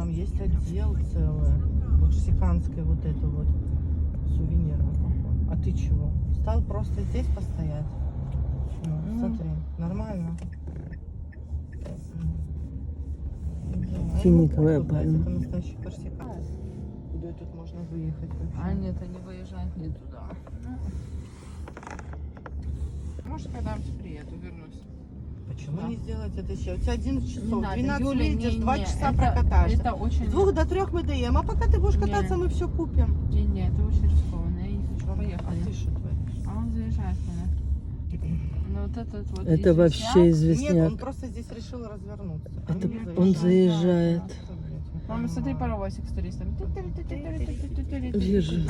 там есть отдел целый. Мексиканской вот это вот сувенирный поход. А ты чего? Стал просто здесь постоять? Ну, смотри, нормально. Финиковая пальма. Это настоящий корсикан. Куда тут можно выехать вообще? А нет, они выезжают не туда. Может, когда я приеду, вернусь. Почему Да. не сделать это еще? У тебя 11 часов, надо, 12 Юля, выйдешь, 2 часа это, прокатаешься. Это очень... С 2 до 3 мы даем, а пока ты будешь Не. кататься, мы все купим. Не, это очень рискованно, я не хочу А поехать. ты что творишь? А он заезжает меня. Ну вот этот вот Это вообще известняк. Нет, он просто здесь решил развернуться. Это не он заезжает. заезжает. Что, блядь, не Мама, смотри, понимаю. паровозик с туристами. Вижу.